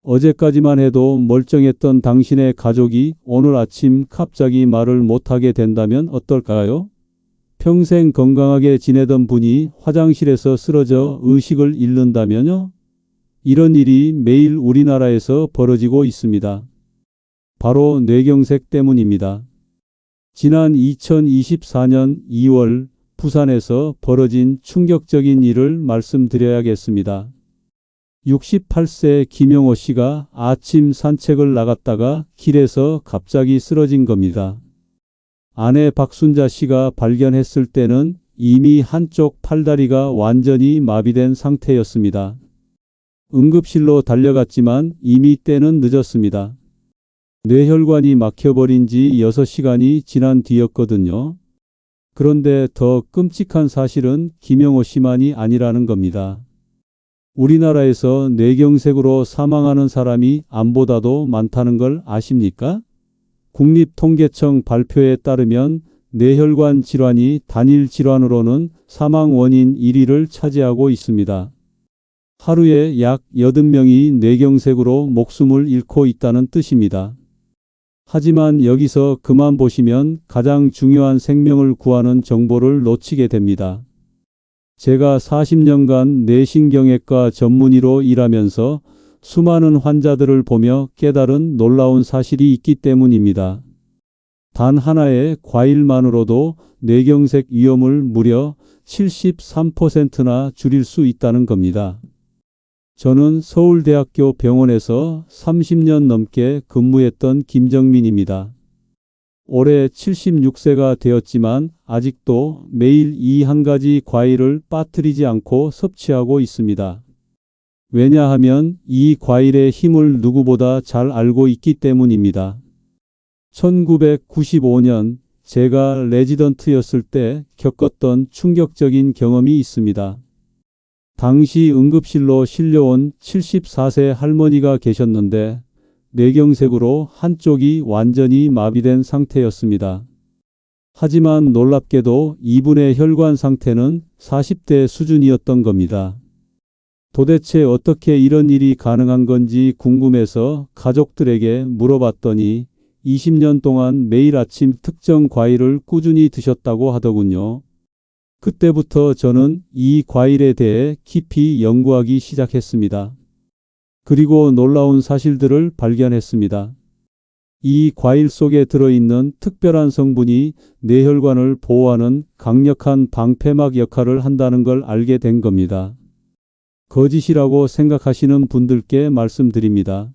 어제까지만 해도 멀쩡했던 당신의 가족이 오늘 아침 갑자기 말을 못하게 된다면 어떨까요? 평생 건강하게 지내던 분이 화장실에서 쓰러져 의식을 잃는다면요? 이런 일이 매일 우리나라에서 벌어지고 있습니다. 바로 뇌경색 때문입니다. 지난 2024년 2월 부산에서 벌어진 충격적인 일을 말씀드려야겠습니다. 68세 김영호 씨가 아침 산책을 나갔다가 길에서 갑자기 쓰러진 겁니다. 아내 박순자 씨가 발견했을 때는 이미 한쪽 팔다리가 완전히 마비된 상태였습니다. 응급실로 달려갔지만 이미 때는 늦었습니다. 뇌혈관이 막혀버린 지 6시간이 지난 뒤였거든요. 그런데 더 끔찍한 사실은 김영호 씨만이 아니라는 겁니다. 우리나라에서 뇌경색으로 사망하는 사람이 암보다도 많다는 걸 아십니까? 국립통계청 발표에 따르면 뇌혈관 질환이 단일 질환으로는 사망 원인 1위를 차지하고 있습니다. 하루에 약 80명이 뇌경색으로 목숨을 잃고 있다는 뜻입니다. 하지만 여기서 그만 보시면 가장 중요한 생명을 구하는 정보를 놓치게 됩니다. 제가 40년간 뇌신경외과 전문의로 일하면서 수많은 환자들을 보며 깨달은 놀라운 사실이 있기 때문입니다. 단 하나의 과일만으로도 뇌경색 위험을 무려 73%나 줄일 수 있다는 겁니다. 저는 서울대학교 병원에서 30년 넘게 근무했던 김정민입니다. 올해 76세가 되었지만 아직도 매일 이 한 가지 과일을 빠뜨리지 않고 섭취하고 있습니다. 왜냐하면 이 과일의 힘을 누구보다 잘 알고 있기 때문입니다. 1995년 제가 레지던트였을 때 겪었던 충격적인 경험이 있습니다. 당시 응급실로 실려온 74세 할머니가 계셨는데 뇌경색으로 한쪽이 완전히 마비된 상태였습니다. 하지만 놀랍게도 이분의 혈관 상태는 40대 수준이었던 겁니다. 도대체 어떻게 이런 일이 가능한 건지 궁금해서 가족들에게 물어봤더니 20년 동안 매일 아침 특정 과일을 꾸준히 드셨다고 하더군요. 그때부터 저는 이 과일에 대해 깊이 연구하기 시작했습니다. 그리고 놀라운 사실들을 발견했습니다. 이 과일 속에 들어있는 특별한 성분이 뇌혈관을 보호하는 강력한 방패막 역할을 한다는 걸 알게 된 겁니다. 거짓이라고 생각하시는 분들께 말씀드립니다.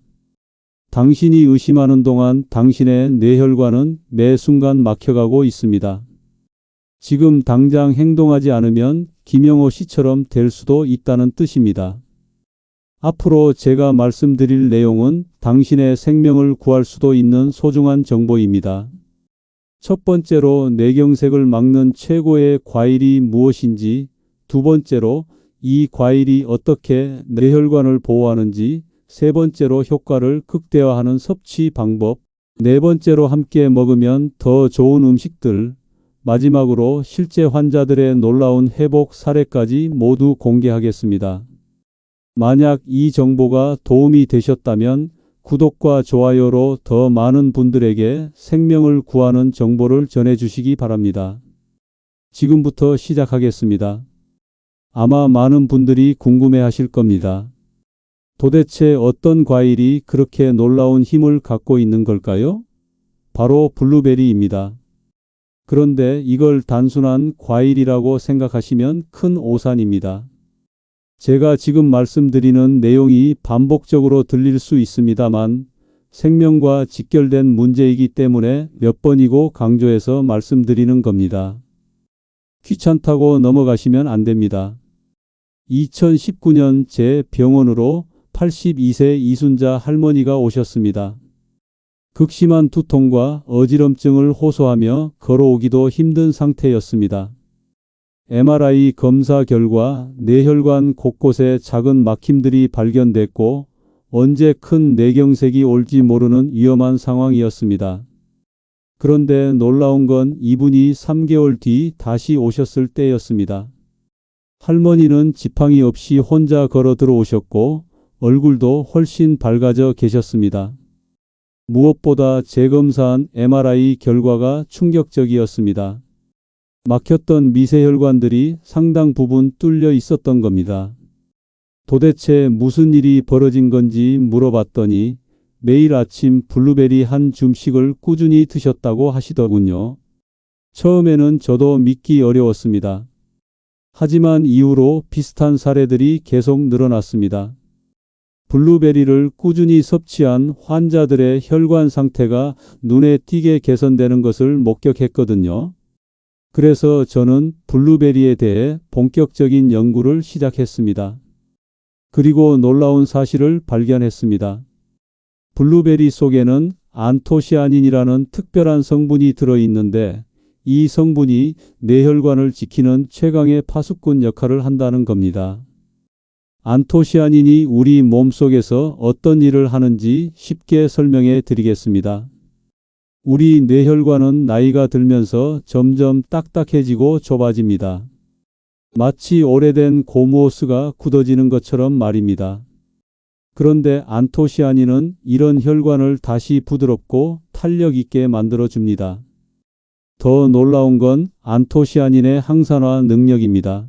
당신이 의심하는 동안 당신의 뇌혈관은 매 순간 막혀가고 있습니다. 지금 당장 행동하지 않으면 김영호 씨처럼 될 수도 있다는 뜻입니다. 앞으로 제가 말씀드릴 내용은 당신의 생명을 구할 수도 있는 소중한 정보입니다. 첫 번째로 뇌경색을 막는 최고의 과일이 무엇인지, 두 번째로 이 과일이 어떻게 뇌혈관을 보호하는지, 세 번째로 효과를 극대화하는 섭취 방법, 네 번째로 함께 먹으면 더 좋은 음식들, 마지막으로 실제 환자들의 놀라운 회복 사례까지 모두 공개하겠습니다. 만약 이 정보가 도움이 되셨다면 구독과 좋아요로 더 많은 분들에게 생명을 구하는 정보를 전해주시기 바랍니다. 지금부터 시작하겠습니다. 아마 많은 분들이 궁금해하실 겁니다. 도대체 어떤 과일이 그렇게 놀라운 힘을 갖고 있는 걸까요? 바로 블루베리입니다. 그런데 이걸 단순한 과일이라고 생각하시면 큰 오산입니다. 제가 지금 말씀드리는 내용이 반복적으로 들릴 수 있습니다만 생명과 직결된 문제이기 때문에 몇 번이고 강조해서 말씀드리는 겁니다. 귀찮다고 넘어가시면 안 됩니다. 2019년 제 병원으로 82세 이순자 할머니가 오셨습니다. 극심한 두통과 어지럼증을 호소하며 걸어오기도 힘든 상태였습니다. MRI 검사 결과 뇌혈관 곳곳에 작은 막힘들이 발견됐고 언제 큰 뇌경색이 올지 모르는 위험한 상황이었습니다. 그런데 놀라운 건 이분이 3개월 뒤 다시 오셨을 때였습니다. 할머니는 지팡이 없이 혼자 걸어 들어오셨고 얼굴도 훨씬 밝아져 계셨습니다. 무엇보다 재검사한 MRI 결과가 충격적이었습니다. 막혔던 미세혈관들이 상당 부분 뚫려 있었던 겁니다. 도대체 무슨 일이 벌어진 건지 물어봤더니 매일 아침 블루베리 한 줌씩을 꾸준히 드셨다고 하시더군요. 처음에는 저도 믿기 어려웠습니다. 하지만 이후로 비슷한 사례들이 계속 늘어났습니다. 블루베리를 꾸준히 섭취한 환자들의 혈관 상태가 눈에 띄게 개선되는 것을 목격했거든요. 그래서 저는 블루베리에 대해 본격적인 연구를 시작했습니다. 그리고 놀라운 사실을 발견했습니다. 블루베리 속에는 안토시아닌이라는 특별한 성분이 들어있는데 이 성분이 뇌혈관을 지키는 최강의 파수꾼 역할을 한다는 겁니다. 안토시아닌이 우리 몸속에서 어떤 일을 하는지 쉽게 설명해 드리겠습니다. 우리 뇌혈관은 나이가 들면서 점점 딱딱해지고 좁아집니다. 마치 오래된 고무호스가 굳어지는 것처럼 말입니다. 그런데 안토시아닌은 이런 혈관을 다시 부드럽고 탄력 있게 만들어줍니다. 더 놀라운 건 안토시아닌의 항산화 능력입니다.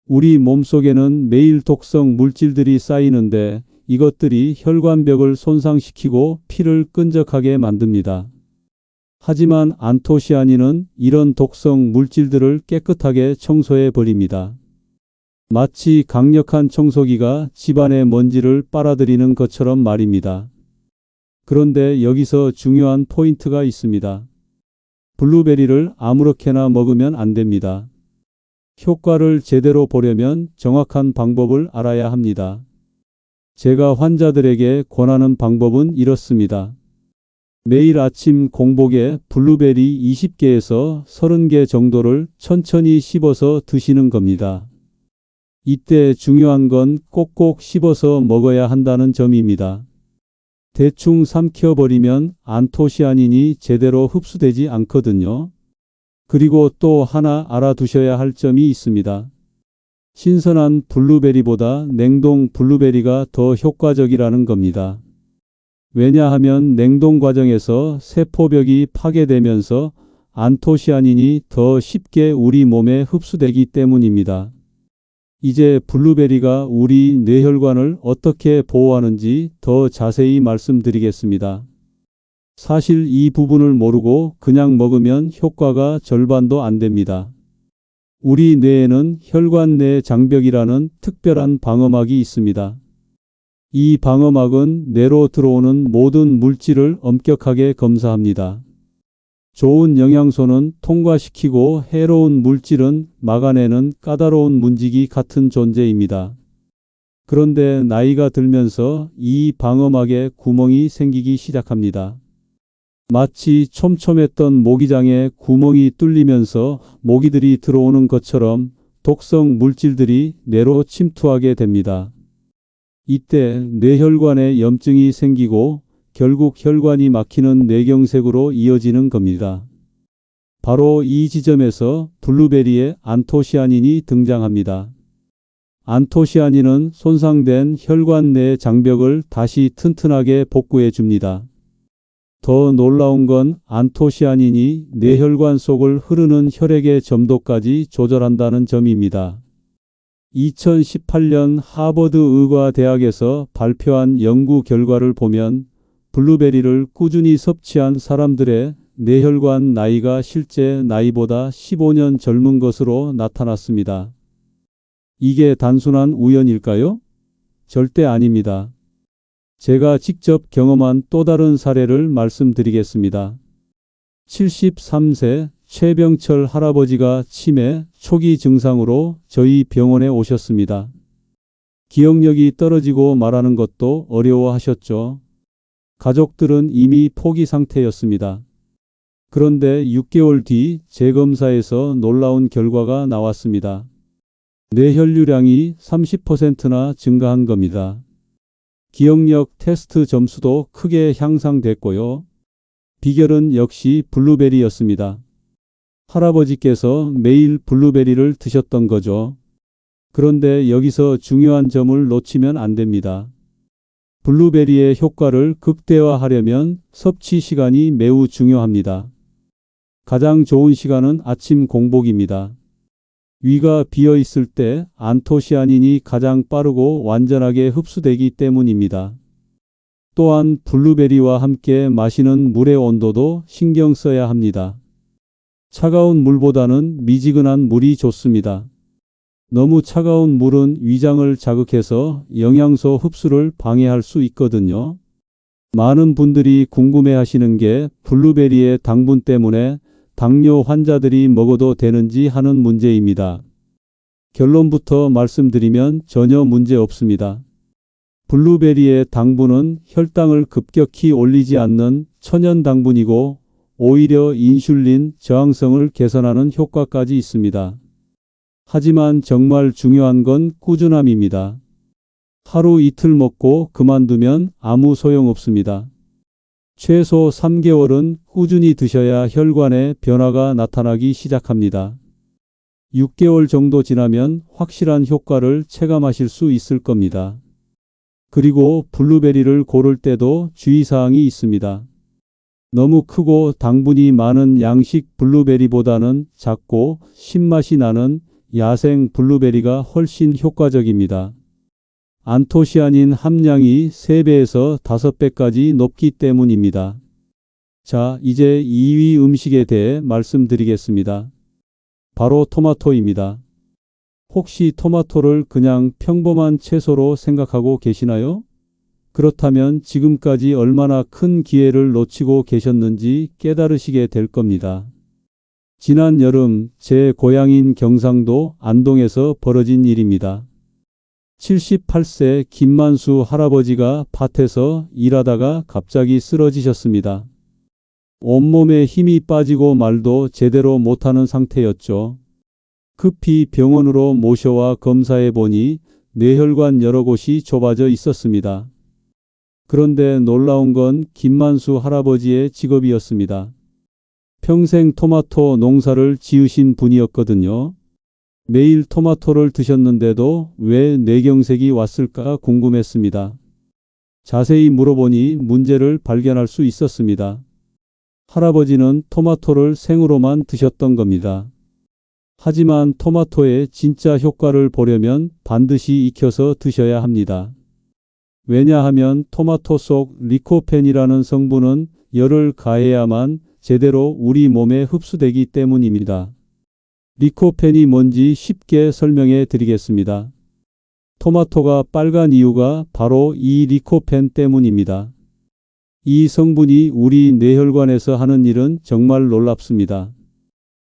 우리 몸속에는 매일 독성 물질들이 쌓이는데 이것들이 혈관벽을 손상시키고 피를 끈적하게 만듭니다. 하지만 안토시아닌은 이런 독성 물질들을 깨끗하게 청소해 버립니다. 마치 강력한 청소기가 집안의 먼지를 빨아들이는 것처럼 말입니다. 그런데 여기서 중요한 포인트가 있습니다. 블루베리를 아무렇게나 먹으면 안 됩니다. 효과를 제대로 보려면 정확한 방법을 알아야 합니다. 제가 환자들에게 권하는 방법은 이렇습니다. 매일 아침 공복에 블루베리 20개에서 30개 정도를 천천히 씹어서 드시는 겁니다. 이때 중요한 건 꼭꼭 씹어서 먹어야 한다는 점입니다. 대충 삼켜버리면 안토시아닌이 제대로 흡수되지 않거든요. 그리고 또 하나 알아두셔야 할 점이 있습니다. 신선한 블루베리보다 냉동 블루베리가 더 효과적이라는 겁니다. 왜냐하면 냉동 과정에서 세포벽이 파괴되면서 안토시아닌이 더 쉽게 우리 몸에 흡수되기 때문입니다. 이제 블루베리가 우리 뇌혈관을 어떻게 보호하는지 더 자세히 말씀드리겠습니다. 사실 이 부분을 모르고 그냥 먹으면 효과가 절반도 안 됩니다. 우리 뇌에는 혈관 내 장벽이라는 특별한 방어막이 있습니다. 이 방어막은 뇌로 들어오는 모든 물질을 엄격하게 검사합니다. 좋은 영양소는 통과시키고 해로운 물질은 막아내는 까다로운 문지기 같은 존재입니다. 그런데 나이가 들면서 이 방어막에 구멍이 생기기 시작합니다. 마치 촘촘했던 모기장에 구멍이 뚫리면서 모기들이 들어오는 것처럼 독성 물질들이 뇌로 침투하게 됩니다. 이때 뇌혈관에 염증이 생기고 결국 혈관이 막히는 뇌경색으로 이어지는 겁니다. 바로 이 지점에서 블루베리의 안토시아닌이 등장합니다. 안토시아닌은 손상된 혈관 내 장벽을 다시 튼튼하게 복구해 줍니다. 더 놀라운 건 안토시아닌이 뇌혈관 속을 흐르는 혈액의 점도까지 조절한다는 점입니다. 2018년 하버드 의과대학에서 발표한 연구 결과를 보면 블루베리를 꾸준히 섭취한 사람들의 뇌혈관 나이가 실제 나이보다 15년 젊은 것으로 나타났습니다. 이게 단순한 우연일까요? 절대 아닙니다. 제가 직접 경험한 또 다른 사례를 말씀드리겠습니다. 73세 최병철 할아버지가 치매 초기 증상으로 저희 병원에 오셨습니다. 기억력이 떨어지고 말하는 것도 어려워하셨죠. 가족들은 이미 포기 상태였습니다. 그런데 6개월 뒤 재검사에서 놀라운 결과가 나왔습니다. 뇌혈류량이 30%나 증가한 겁니다. 기억력 테스트 점수도 크게 향상됐고요. 비결은 역시 블루베리였습니다. 할아버지께서 매일 블루베리를 드셨던 거죠. 그런데 여기서 중요한 점을 놓치면 안 됩니다. 블루베리의 효과를 극대화하려면 섭취 시간이 매우 중요합니다. 가장 좋은 시간은 아침 공복입니다. 위가 비어 있을 때 안토시아닌이 가장 빠르고 완전하게 흡수되기 때문입니다. 또한 블루베리와 함께 마시는 물의 온도도 신경 써야 합니다. 차가운 물보다는 미지근한 물이 좋습니다. 너무 차가운 물은 위장을 자극해서 영양소 흡수를 방해할 수 있거든요. 많은 분들이 궁금해하시는 게 블루베리의 당분 때문에 당뇨 환자들이 먹어도 되는지 하는 문제입니다. 결론부터 말씀드리면 전혀 문제 없습니다. 블루베리의 당분은 혈당을 급격히 올리지 않는 천연 당분이고 오히려 인슐린 저항성을 개선하는 효과까지 있습니다. 하지만 정말 중요한 건 꾸준함입니다. 하루 이틀 먹고 그만두면 아무 소용없습니다. 최소 3개월은 꾸준히 드셔야 혈관에 변화가 나타나기 시작합니다. 6개월 정도 지나면 확실한 효과를 체감하실 수 있을 겁니다. 그리고 블루베리를 고를 때도 주의사항이 있습니다. 너무 크고 당분이 많은 양식 블루베리보다는 작고 신맛이 나는 야생 블루베리가 훨씬 효과적입니다. 안토시아닌 함량이 3배에서 5배까지 높기 때문입니다. 자, 이제 2위 음식에 대해 말씀드리겠습니다. 바로 토마토입니다. 혹시 토마토를 그냥 평범한 채소로 생각하고 계시나요? 그렇다면 지금까지 얼마나 큰 기회를 놓치고 계셨는지 깨달으시게 될 겁니다. 지난 여름 제 고향인 경상도 안동에서 벌어진 일입니다. 78세 김만수 할아버지가 밭에서 일하다가 갑자기 쓰러지셨습니다. 온몸에 힘이 빠지고 말도 제대로 못하는 상태였죠. 급히 병원으로 모셔와 검사해 보니 뇌혈관 여러 곳이 좁아져 있었습니다. 그런데 놀라운 건 김만수 할아버지의 직업이었습니다. 평생 토마토 농사를 지으신 분이었거든요. 매일 토마토를 드셨는데도 왜 뇌경색이 왔을까 궁금했습니다. 자세히 물어보니 문제를 발견할 수 있었습니다. 할아버지는 토마토를 생으로만 드셨던 겁니다. 하지만 토마토의 진짜 효과를 보려면 반드시 익혀서 드셔야 합니다. 왜냐하면 토마토 속 리코펜이라는 성분은 열을 가해야만 제대로 우리 몸에 흡수되기 때문입니다. 리코펜이 뭔지 쉽게 설명해 드리겠습니다. 토마토가 빨간 이유가 바로 이 리코펜 때문입니다. 이 성분이 우리 뇌혈관에서 하는 일은 정말 놀랍습니다.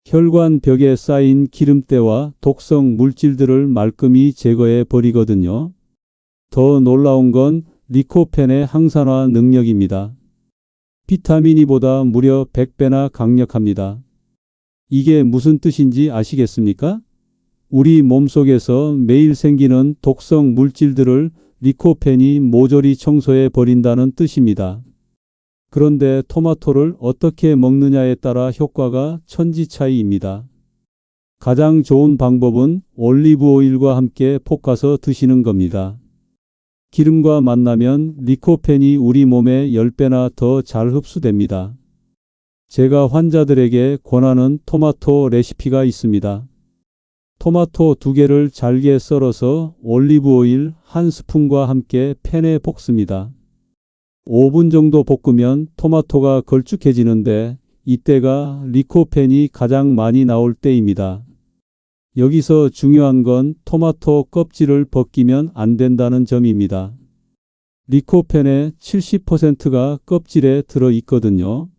혈관 벽에 쌓인 기름때와 독성 물질들을 말끔히 제거해 버리거든요. 더 놀라운 건 리코펜의 항산화 능력입니다. 비타민 E보다 무려 100배나 강력합니다. 이게 무슨 뜻인지 아시겠습니까? 우리 몸속에서 매일 생기는 독성 물질들을 리코펜이 모조리 청소해 버린다는 뜻입니다. 그런데 토마토를 어떻게 먹느냐에 따라 효과가 천지 차이입니다. 가장 좋은 방법은 올리브 오일과 함께 볶아서 드시는 겁니다. 기름과 만나면 리코펜이 우리 몸에 10배나 더 잘 흡수됩니다. 제가 환자들에게 권하는 토마토 레시피가 있습니다. 토마토 2개를 잘게 썰어서 올리브 오일 1스푼과 함께 팬에 볶습니다. 5분 정도 볶으면 토마토가 걸쭉해지는데 이때가 리코펜이 가장 많이 나올 때입니다. 여기서 중요한 건 토마토 껍질을 벗기면 안 된다는 점입니다. 리코펜의 70%가 껍질에 들어 있거든요.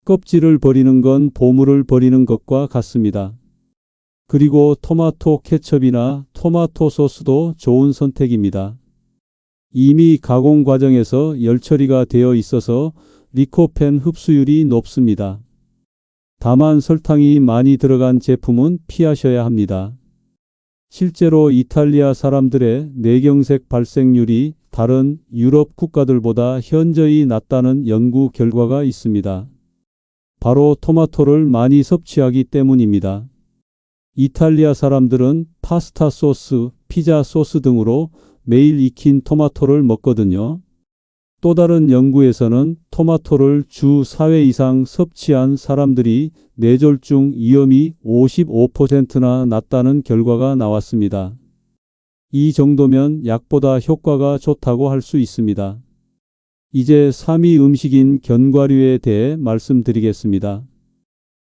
껍질을 버리는 건 보물을 버리는 것과 같습니다. 그리고 토마토 케첩이나 토마토 소스도 좋은 선택입니다. 이미 가공 과정에서 열 처리가 되어 있어서 리코펜 흡수율이 높습니다. 다만 설탕이 많이 들어간 제품은 피하셔야 합니다. 실제로 이탈리아 사람들의 뇌경색 발생률이 다른 유럽 국가들보다 현저히 낮다는 연구 결과가 있습니다. 바로 토마토를 많이 섭취하기 때문입니다. 이탈리아 사람들은 파스타 소스, 피자 소스 등으로 매일 익힌 토마토를 먹거든요. 또 다른 연구에서는 토마토를 주 4회 이상 섭취한 사람들이 뇌졸중 위험이 55%나 낮다는 결과가 나왔습니다. 이 정도면 약보다 효과가 좋다고 할 수 있습니다. 이제 3위 음식인 견과류에 대해 말씀드리겠습니다.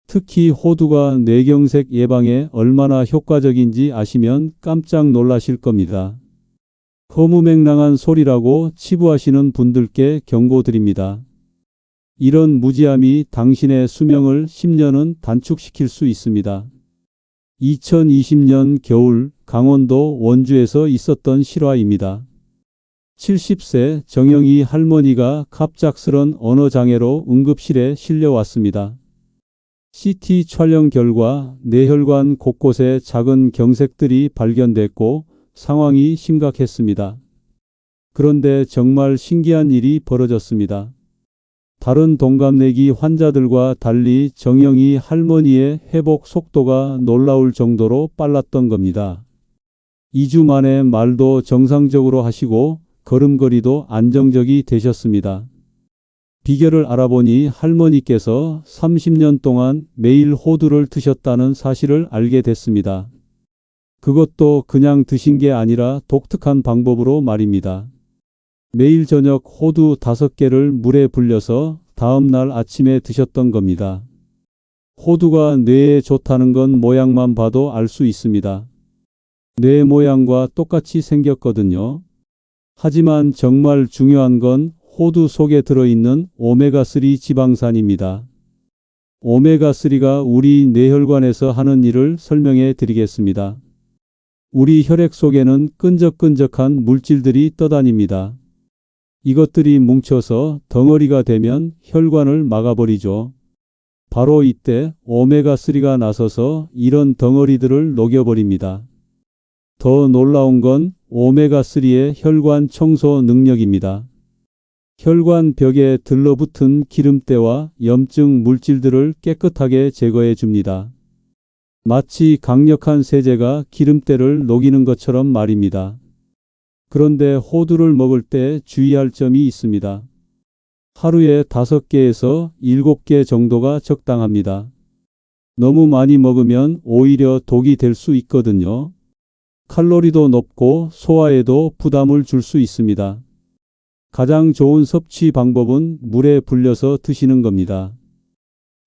특히 호두가 뇌경색 예방에 얼마나 효과적인지 아시면 깜짝 놀라실 겁니다. 허무맹랑한 소리라고 치부하시는 분들께 경고드립니다. 이런 무지함이 당신의 수명을 10년은 단축시킬 수 있습니다. 2020년 겨울 강원도 원주에서 있었던 실화입니다. 70세 정영희 할머니가 갑작스런 언어장애로 응급실에 실려왔습니다. CT 촬영 결과 뇌혈관 곳곳에 작은 경색들이 발견됐고 상황이 심각했습니다. 그런데 정말 신기한 일이 벌어졌습니다. 다른 동갑내기 환자들과 달리 정영희 할머니의 회복 속도가 놀라울 정도로 빨랐던 겁니다. 2주 만에 말도 정상적으로 하시고 걸음걸이도 안정적이 되셨습니다. 비결을 알아보니 할머니께서 30년 동안 매일 호두를 드셨다는 사실을 알게 됐습니다. 그것도 그냥 드신 게 아니라 독특한 방법으로 말입니다. 매일 저녁 호두 5개를 물에 불려서 다음 날 아침에 드셨던 겁니다. 호두가 뇌에 좋다는 건 모양만 봐도 알 수 있습니다. 뇌 모양과 똑같이 생겼거든요. 하지만 정말 중요한 건 호두 속에 들어있는 오메가3 지방산입니다. 오메가3가 우리 뇌혈관에서 하는 일을 설명해 드리겠습니다. 우리 혈액 속에는 끈적끈적한 물질들이 떠다닙니다. 이것들이 뭉쳐서 덩어리가 되면 혈관을 막아버리죠. 바로 이때 오메가3가 나서서 이런 덩어리들을 녹여버립니다. 더 놀라운 건 오메가3의 혈관 청소 능력입니다. 혈관 벽에 들러붙은 기름때와 염증 물질들을 깨끗하게 제거해 줍니다. 마치 강력한 세제가 기름때를 녹이는 것처럼 말입니다. 그런데 호두를 먹을 때 주의할 점이 있습니다. 하루에 5개에서 7개 정도가 적당합니다. 너무 많이 먹으면 오히려 독이 될 수 있거든요. 칼로리도 높고 소화에도 부담을 줄 수 있습니다. 가장 좋은 섭취 방법은 물에 불려서 드시는 겁니다.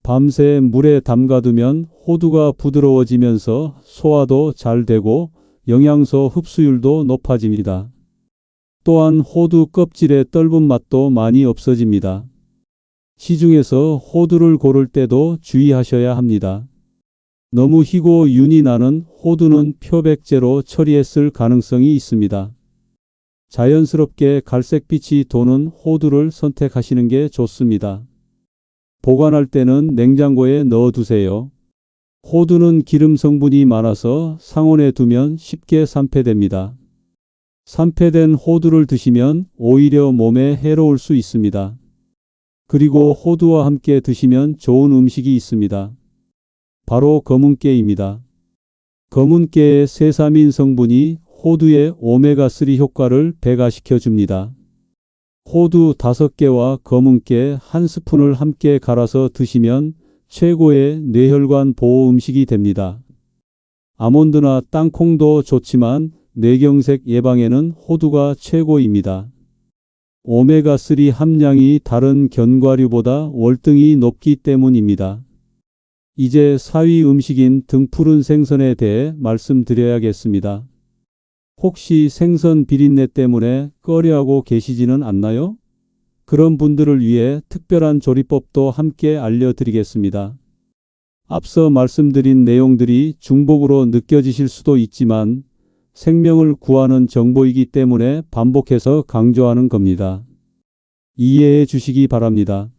밤새 물에 담가두면 호두가 부드러워지면서 소화도 잘 되고 영양소 흡수율도 높아집니다. 또한 호두 껍질의 떫은 맛도 많이 없어집니다. 시중에서 호두를 고를 때도 주의하셔야 합니다. 너무 희고 윤이 나는 호두는 표백제로 처리했을 가능성이 있습니다. 자연스럽게 갈색빛이 도는 호두를 선택하시는 게 좋습니다. 보관할 때는 냉장고에 넣어두세요. 호두는 기름 성분이 많아서 상온에 두면 쉽게 산패됩니다. 산패된 호두를 드시면 오히려 몸에 해로울 수 있습니다. 그리고 호두와 함께 드시면 좋은 음식이 있습니다. 바로 검은깨입니다. 검은깨의 세사민 성분이 호두의 오메가3 효과를 배가시켜 줍니다. 호두 5개와 검은깨 1스푼을 함께 갈아서 드시면 최고의 뇌혈관 보호 음식이 됩니다. 아몬드나 땅콩도 좋지만 뇌경색 예방에는 호두가 최고입니다. 오메가3 함량이 다른 견과류보다 월등히 높기 때문입니다. 이제 4위 음식인 등푸른 생선에 대해 말씀드려야겠습니다. 혹시 생선 비린내 때문에 꺼려하고 계시지는 않나요? 그런 분들을 위해 특별한 조리법도 함께 알려드리겠습니다. 앞서 말씀드린 내용들이 중복으로 느껴지실 수도 있지만 생명을 구하는 정보이기 때문에 반복해서 강조하는 겁니다. 이해해 주시기 바랍니다.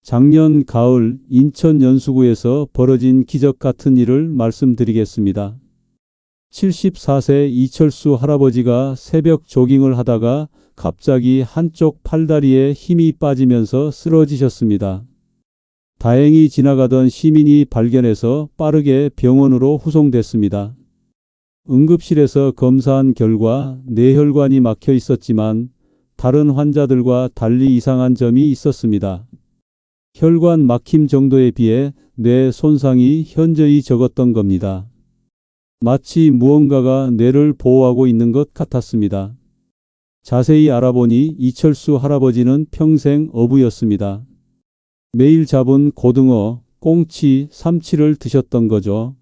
작년 가을 인천 연수구에서 벌어진 기적 같은 일을 말씀드리겠습니다. 74세 이철수 할아버지가 새벽 조깅을 하다가 갑자기 한쪽 팔다리에 힘이 빠지면서 쓰러지셨습니다. 다행히 지나가던 시민이 발견해서 빠르게 병원으로 후송됐습니다. 응급실에서 검사한 결과 뇌혈관이 막혀 있었지만 다른 환자들과 달리 이상한 점이 있었습니다. 혈관 막힘 정도에 비해 뇌 손상이 현저히 적었던 겁니다. 마치 무언가가 뇌를 보호하고 있는 것 같았습니다. 자세히 알아보니 이철수 할아버지는 평생 어부였습니다. 매일 잡은 고등어, 꽁치, 삼치를 드셨던 거죠.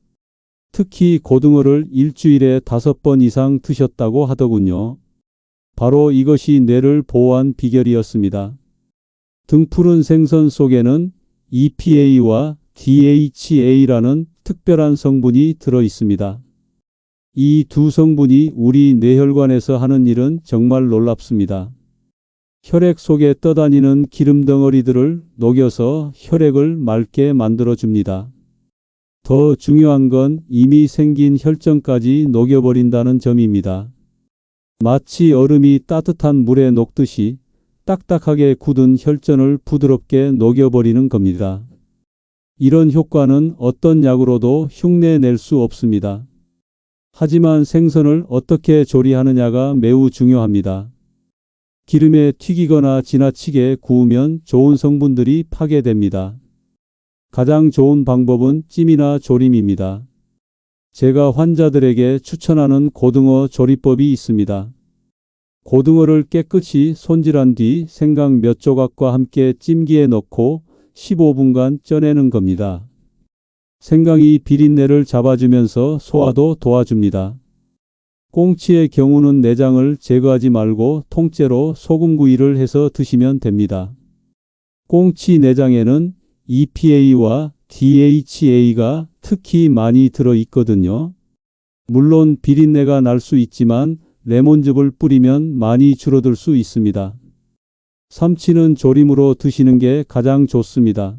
특히 고등어를 일주일에 5번 이상 드셨다고 하더군요. 바로 이것이 뇌를 보호한 비결이었습니다. 등푸른 생선 속에는 EPA와 DHA라는 특별한 성분이 들어 있습니다. 이 두 성분이 우리 뇌혈관에서 하는 일은 정말 놀랍습니다. 혈액 속에 떠다니는 기름 덩어리들을 녹여서 혈액을 맑게 만들어 줍니다. 더 중요한 건 이미 생긴 혈전까지 녹여버린다는 점입니다. 마치 얼음이 따뜻한 물에 녹듯이 딱딱하게 굳은 혈전을 부드럽게 녹여버리는 겁니다. 이런 효과는 어떤 약으로도 흉내낼 수 없습니다. 하지만 생선을 어떻게 조리하느냐가 매우 중요합니다. 기름에 튀기거나 지나치게 구우면 좋은 성분들이 파괴됩니다. 가장 좋은 방법은 찜이나 조림입니다. 제가 환자들에게 추천하는 고등어 조리법이 있습니다. 고등어를 깨끗이 손질한 뒤 생강 몇 조각과 함께 찜기에 넣고 15분간 쪄내는 겁니다. 생강이 비린내를 잡아주면서 소화도 도와줍니다. 꽁치의 경우는 내장을 제거하지 말고 통째로 소금구이를 해서 드시면 됩니다. 꽁치 내장에는 EPA와 DHA가 특히 많이 들어 있거든요. 물론 비린내가 날 수 있지만 레몬즙을 뿌리면 많이 줄어들 수 있습니다. 삼치는 조림으로 드시는 게 가장 좋습니다.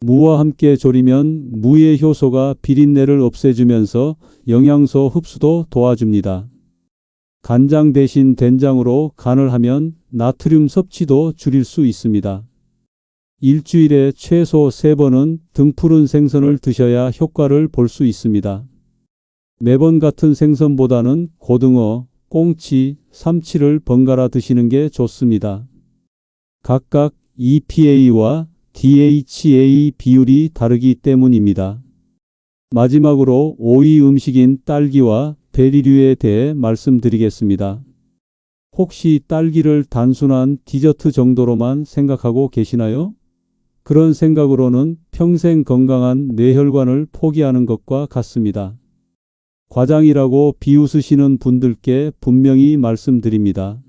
무와 함께 조리면 무의 효소가 비린내를 없애주면서 영양소 흡수도 도와줍니다. 간장 대신 된장으로 간을 하면 나트륨 섭취도 줄일 수 있습니다. 일주일에 최소 3번은 등푸른 생선을 드셔야 효과를 볼 수 있습니다. 매번 같은 생선보다는 고등어, 꽁치, 삼치를 번갈아 드시는 게 좋습니다. 각각 EPA와 DHA 비율이 다르기 때문입니다. 마지막으로 오이 음식인 딸기와 베리류에 대해 말씀드리겠습니다. 혹시 딸기를 단순한 디저트 정도로만 생각하고 계시나요? 그런 생각으로는 평생 건강한 뇌혈관을 포기하는 것과 같습니다. 과장이라고 비웃으시는 분들께 분명히 말씀드립니다.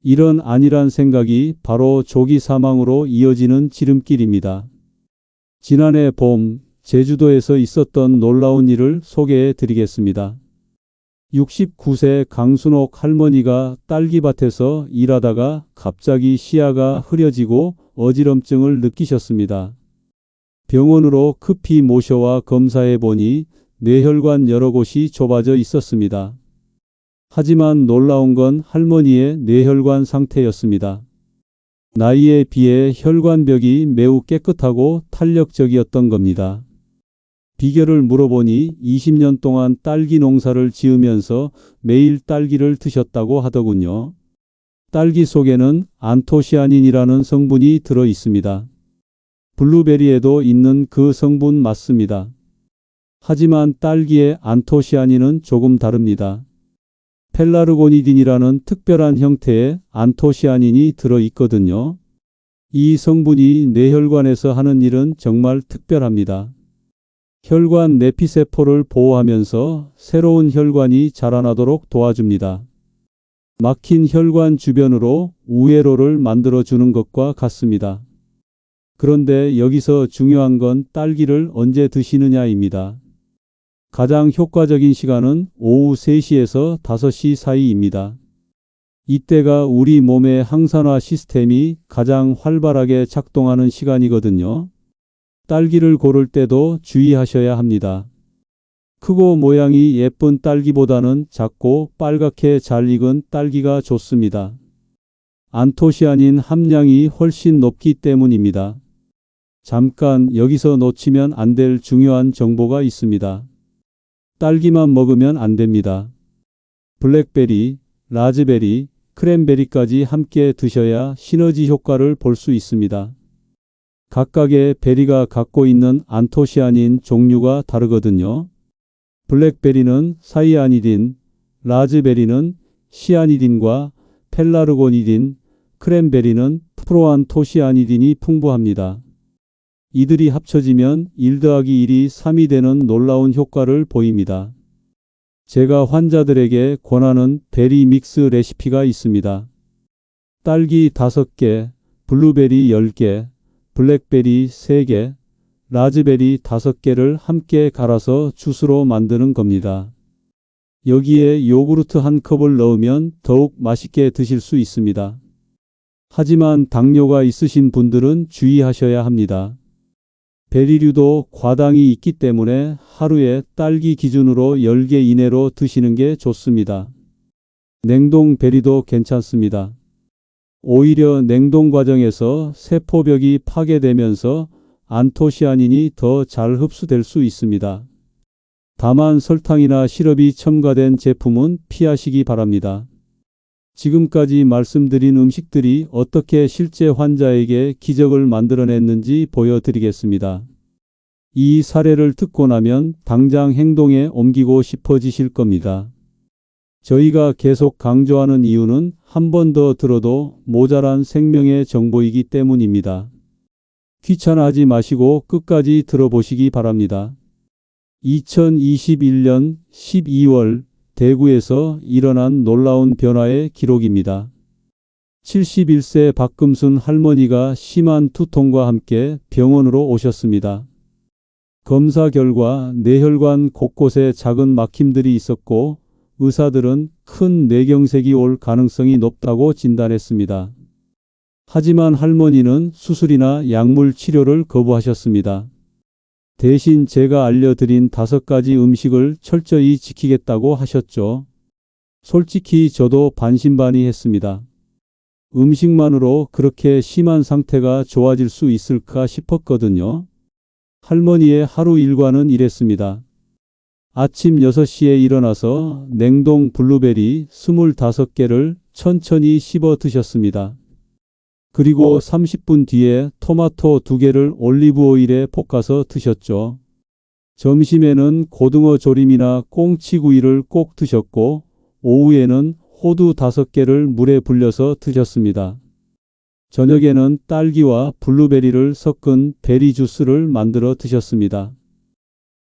이런 안일한 생각이 바로 조기 사망으로 이어지는 지름길입니다. 지난해 봄 제주도에서 있었던 놀라운 일을 소개해 드리겠습니다. 69세 강순옥 할머니가 딸기밭에서 일하다가 갑자기 시야가 흐려지고 어지럼증을 느끼셨습니다. 병원으로 급히 모셔와 검사해 보니 뇌혈관 여러 곳이 좁아져 있었습니다. 하지만 놀라운 건 할머니의 뇌혈관 상태였습니다. 나이에 비해 혈관벽이 매우 깨끗하고 탄력적이었던 겁니다. 비결을 물어보니 20년 동안 딸기 농사를 지으면서 매일 딸기를 드셨다고 하더군요. 딸기 속에는 안토시아닌이라는 성분이 들어 있습니다. 블루베리에도 있는 그 성분 맞습니다. 하지만 딸기의 안토시아닌은 조금 다릅니다. 펠라르고니딘이라는 특별한 형태의 안토시아닌이 들어 있거든요. 이 성분이 뇌혈관에서 하는 일은 정말 특별합니다. 혈관 내피세포를 보호하면서 새로운 혈관이 자라나도록 도와줍니다. 막힌 혈관 주변으로 우회로를 만들어주는 것과 같습니다. 그런데 여기서 중요한 건 딸기를 언제 드시느냐입니다. 가장 효과적인 시간은 오후 3시에서 5시 사이입니다. 이때가 우리 몸의 항산화 시스템이 가장 활발하게 작동하는 시간이거든요. 딸기를 고를 때도 주의하셔야 합니다. 크고 모양이 예쁜 딸기보다는 작고 빨갛게 잘 익은 딸기가 좋습니다. 안토시아닌 함량이 훨씬 높기 때문입니다. 잠깐 여기서 놓치면 안 될 중요한 정보가 있습니다. 딸기만 먹으면 안 됩니다. 블랙베리, 라즈베리, 크랜베리까지 함께 드셔야 시너지 효과를 볼 수 있습니다. 각각의 베리가 갖고 있는 안토시아닌 종류가 다르거든요. 블랙베리는 사이아니딘, 라즈베리는 시아니딘과 펠라르고니딘, 크랜베리는 프로안토시아니딘이 풍부합니다. 이들이 합쳐지면 1+1이 3이 되는 놀라운 효과를 보입니다. 제가 환자들에게 권하는 베리 믹스 레시피가 있습니다. 딸기 5개, 블루베리 10개, 블랙베리 3개, 라즈베리 5개를 함께 갈아서 주스로 만드는 겁니다. 여기에 요구르트 한 컵을 넣으면 더욱 맛있게 드실 수 있습니다. 하지만 당뇨가 있으신 분들은 주의하셔야 합니다. 베리류도 과당이 있기 때문에 하루에 딸기 기준으로 10개 이내로 드시는 게 좋습니다. 냉동 베리도 괜찮습니다. 오히려 냉동 과정에서 세포벽이 파괴되면서 안토시아닌이 더 잘 흡수될 수 있습니다. 다만 설탕이나 시럽이 첨가된 제품은 피하시기 바랍니다. 지금까지 말씀드린 음식들이 어떻게 실제 환자에게 기적을 만들어냈는지 보여드리겠습니다. 이 사례를 듣고 나면 당장 행동에 옮기고 싶어지실 겁니다. 저희가 계속 강조하는 이유는 한 번 더 들어도 모자란 생명의 정보이기 때문입니다. 귀찮아하지 마시고 끝까지 들어보시기 바랍니다. 2021년 12월 대구에서 일어난 놀라운 변화의 기록입니다. 71세 박금순 할머니가 심한 두통과 함께 병원으로 오셨습니다. 검사 결과 뇌혈관 곳곳에 작은 막힘들이 있었고 의사들은 큰 뇌경색이 올 가능성이 높다고 진단했습니다. 하지만 할머니는 수술이나 약물 치료를 거부하셨습니다. 대신 제가 알려드린 5가지 음식을 철저히 지키겠다고 하셨죠. 솔직히 저도 반신반의했습니다. 음식만으로 그렇게 심한 상태가 좋아질 수 있을까 싶었거든요. 할머니의 하루 일과는 이랬습니다. 아침 6시에 일어나서 냉동 블루베리 25개를 천천히 씹어 드셨습니다. 그리고 30분 뒤에 토마토 2개를 올리브 오일에 볶아서 드셨죠. 점심에는 고등어 조림이나 꽁치구이를 꼭 드셨고 오후에는 호두 5개를 물에 불려서 드셨습니다. 저녁에는 딸기와 블루베리를 섞은 베리 주스를 만들어 드셨습니다.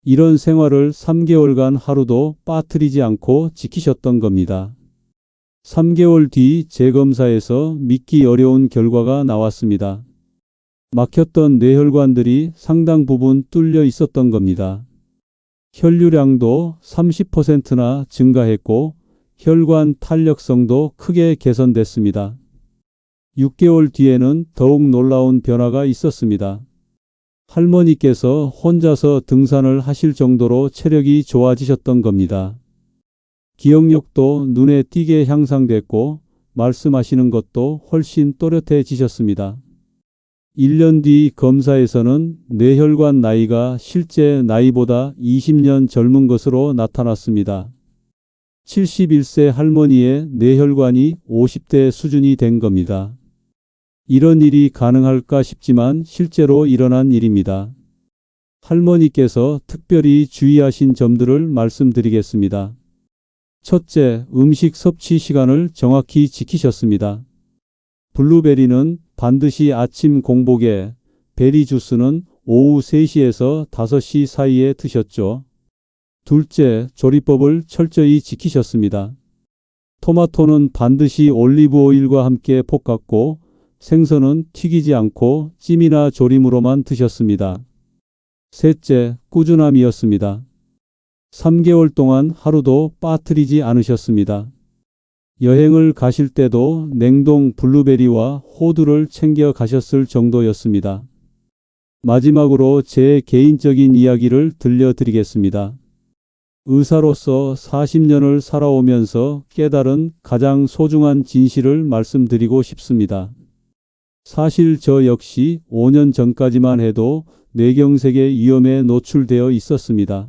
이런 생활을 3개월간 하루도 빠뜨리지 않고 지키셨던 겁니다. 3개월 뒤 재검사에서 믿기 어려운 결과가 나왔습니다. 막혔던 뇌혈관들이 상당 부분 뚫려 있었던 겁니다. 혈류량도 30%나 증가했고 혈관 탄력성도 크게 개선됐습니다. 6개월 뒤에는 더욱 놀라운 변화가 있었습니다. 할머니께서 혼자서 등산을 하실 정도로 체력이 좋아지셨던 겁니다. 기억력도 눈에 띄게 향상됐고 말씀하시는 것도 훨씬 또렷해지셨습니다. 1년 뒤 검사에서는 뇌혈관 나이가 실제 나이보다 20년 젊은 것으로 나타났습니다. 71세 할머니의 뇌혈관이 50대 수준이 된 겁니다. 이런 일이 가능할까 싶지만 실제로 일어난 일입니다. 할머니께서 특별히 주의하신 점들을 말씀드리겠습니다. 첫째, 음식 섭취 시간을 정확히 지키셨습니다. 블루베리는 반드시 아침 공복에, 베리 주스는 오후 3시에서 5시 사이에 드셨죠. 둘째, 조리법을 철저히 지키셨습니다. 토마토는 반드시 올리브 오일과 함께 볶았고 생선은 튀기지 않고 찜이나 조림으로만 드셨습니다. 셋째, 꾸준함이었습니다. 3개월 동안 하루도 빠뜨리지 않으셨습니다. 여행을 가실 때도 냉동 블루베리와 호두를 챙겨 가셨을 정도였습니다. 마지막으로 제 개인적인 이야기를 들려드리겠습니다. 의사로서 40년을 살아오면서 깨달은 가장 소중한 진실을 말씀드리고 싶습니다. 사실 저 역시 5년 전까지만 해도 뇌경색의 위험에 노출되어 있었습니다.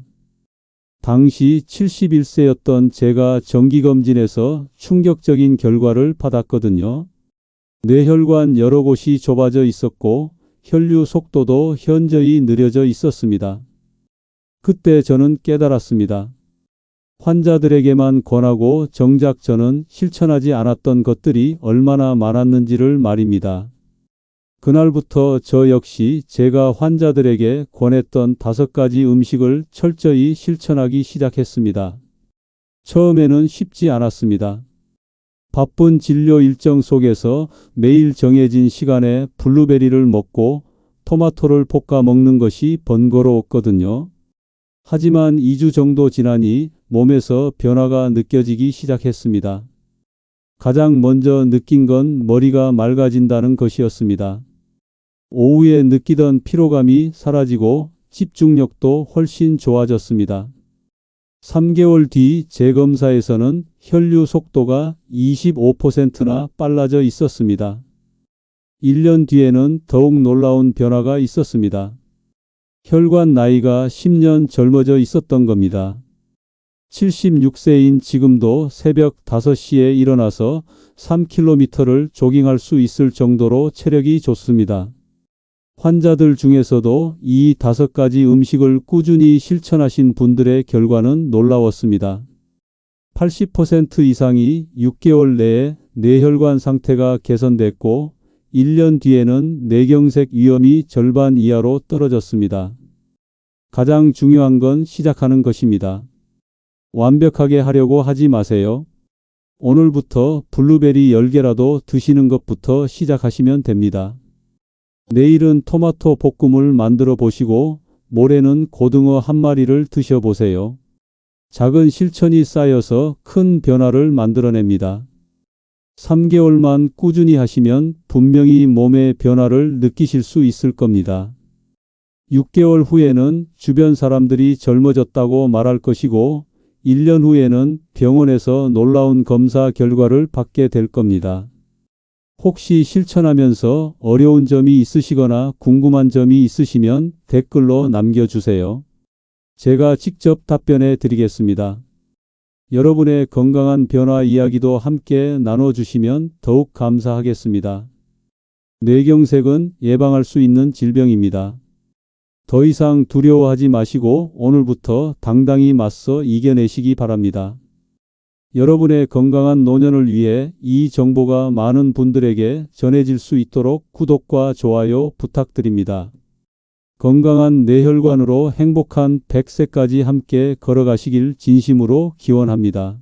당시 71세였던 제가 정기검진에서 충격적인 결과를 받았거든요. 뇌혈관 여러 곳이 좁아져 있었고 혈류 속도도 현저히 느려져 있었습니다. 그때 저는 깨달았습니다. 환자들에게만 권하고 정작 저는 실천하지 않았던 것들이 얼마나 많았는지를 말입니다. 그날부터 저 역시 제가 환자들에게 권했던 5가지 음식을 철저히 실천하기 시작했습니다. 처음에는 쉽지 않았습니다. 바쁜 진료 일정 속에서 매일 정해진 시간에 블루베리를 먹고 토마토를 볶아 먹는 것이 번거로웠거든요. 하지만 2주 정도 지나니 몸에서 변화가 느껴지기 시작했습니다. 가장 먼저 느낀 건 머리가 맑아진다는 것이었습니다. 오후에 느끼던 피로감이 사라지고 집중력도 훨씬 좋아졌습니다. 3개월 뒤 재검사에서는 혈류 속도가 25%나 빨라져 있었습니다. 1년 뒤에는 더욱 놀라운 변화가 있었습니다. 혈관 나이가 10년 젊어져 있었던 겁니다. 76세인 지금도 새벽 5시에 일어나서 3km를 조깅할 수 있을 정도로 체력이 좋습니다. 환자들 중에서도 이 5가지 음식을 꾸준히 실천하신 분들의 결과는 놀라웠습니다. 80% 이상이 6개월 내에 뇌혈관 상태가 개선됐고 1년 뒤에는 뇌경색 위험이 절반 이하로 떨어졌습니다. 가장 중요한 건 시작하는 것입니다. 완벽하게 하려고 하지 마세요. 오늘부터 블루베리 10개라도 드시는 것부터 시작하시면 됩니다. 내일은 토마토 볶음을 만들어 보시고 모레는 고등어 한 마리를 드셔보세요. 작은 실천이 쌓여서 큰 변화를 만들어냅니다. 3개월만 꾸준히 하시면 분명히 몸의 변화를 느끼실 수 있을 겁니다. 6개월 후에는 주변 사람들이 젊어졌다고 말할 것이고 1년 후에는 병원에서 놀라운 검사 결과를 받게 될 겁니다. 혹시 실천하면서 어려운 점이 있으시거나 궁금한 점이 있으시면 댓글로 남겨주세요. 제가 직접 답변해 드리겠습니다. 여러분의 건강한 변화 이야기도 함께 나눠주시면 더욱 감사하겠습니다. 뇌경색은 예방할 수 있는 질병입니다. 더 이상 두려워하지 마시고 오늘부터 당당히 맞서 이겨내시기 바랍니다. 여러분의 건강한 노년을 위해 이 정보가 많은 분들에게 전해질 수 있도록 구독과 좋아요 부탁드립니다. 건강한 뇌혈관으로 행복한 100세까지 함께 걸어가시길 진심으로 기원합니다.